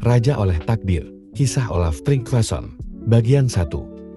Raja oleh Takdir. Kisah Olaf Tryggvason. Bagian 1.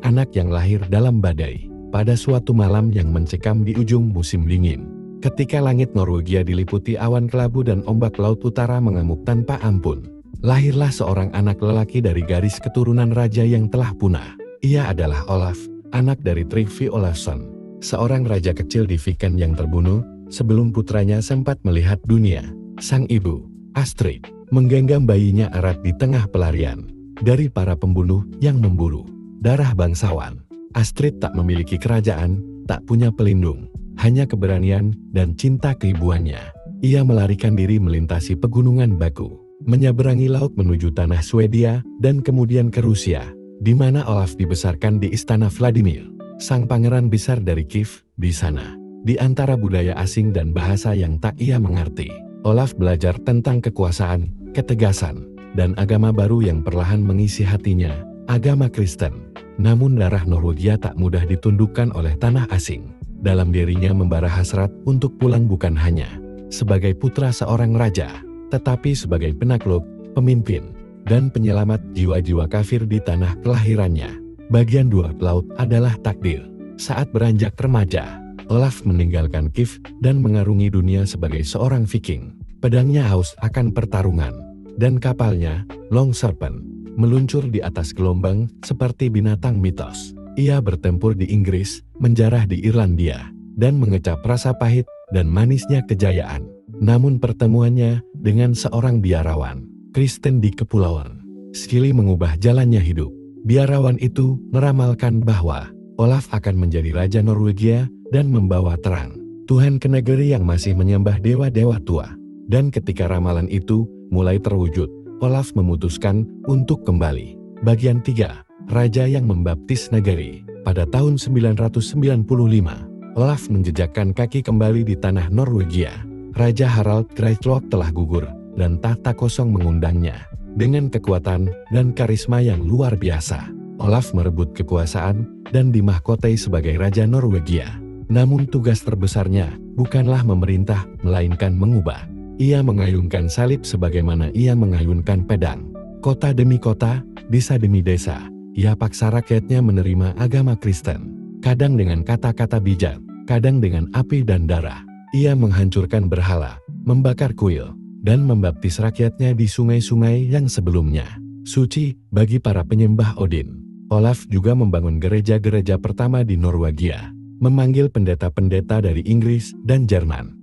Anak yang lahir dalam badai. Pada suatu malam yang mencekam di ujung musim dingin, ketika langit Norwegia diliputi awan kelabu dan ombak laut utara mengamuk tanpa ampun, lahirlah seorang anak lelaki dari garis keturunan raja yang telah punah. Ia adalah Olaf, anak dari Tryggvi Olafsson, seorang raja kecil di Viken yang terbunuh sebelum putranya sempat melihat dunia. Sang ibu, Astrid, menggenggam bayinya erat di tengah pelarian dari para pembunuh yang memburu darah bangsawan. Astrid tak memiliki kerajaan, tak punya pelindung, hanya keberanian dan cinta keibuannya. Ia melarikan diri melintasi pegunungan Baku, menyeberangi laut menuju tanah Swedia, dan kemudian ke Rusia, di mana Olaf dibesarkan di istana Vladimir, sang pangeran besar dari Kiev. Di sana, di antara budaya asing dan bahasa yang tak ia mengerti, Olaf belajar tentang kekuasaan, ketegasan, dan agama baru yang perlahan mengisi hatinya, agama Kristen. Namun darah Norwegia tak mudah ditundukkan oleh tanah asing. Dalam dirinya membara hasrat untuk pulang bukan hanya sebagai putra seorang raja, tetapi sebagai penakluk, pemimpin, dan penyelamat jiwa-jiwa kafir di tanah kelahirannya. Bagian 2. Laut adalah takdir. Saat beranjak remaja, Olaf meninggalkan Kiev dan mengarungi dunia sebagai seorang Viking. Pedangnya haus akan pertarungan, dan kapalnya, Long Serpent, meluncur di atas gelombang seperti binatang mitos. Ia bertempur di Inggris, menjarah di Irlandia, dan mengecap rasa pahit dan manisnya kejayaan. Namun pertemuannya dengan seorang biarawan Kristen di kepulauan Scilly mengubah jalannya hidup. Biarawan itu meramalkan bahwa Olaf akan menjadi raja Norwegia dan membawa terang Tuhan ke negeri yang masih menyembah dewa-dewa tua. Dan ketika ramalan itu mulai terwujud, Olaf memutuskan untuk kembali. Bagian 3. Raja yang membaptis negeri. Pada tahun 995, Olaf menjejakkan kaki kembali di tanah Norwegia. Raja Harald Greatlock telah gugur, dan tahta kosong mengundangnya. Dengan kekuatan dan karisma yang luar biasa, Olaf merebut kekuasaan dan dimahkotai sebagai Raja Norwegia. Namun tugas terbesarnya bukanlah memerintah, melainkan mengubah. Ia mengayunkan salib sebagaimana ia mengayunkan pedang. Kota demi kota, desa demi desa, ia paksa rakyatnya menerima agama Kristen. Kadang dengan kata-kata bijak, kadang dengan api dan darah. Ia menghancurkan berhala, membakar kuil, dan membaptis rakyatnya di sungai-sungai yang sebelumnya suci bagi para penyembah Odin. Olaf juga membangun gereja-gereja pertama di Norwegia, memanggil pendeta-pendeta dari Inggris dan Jerman,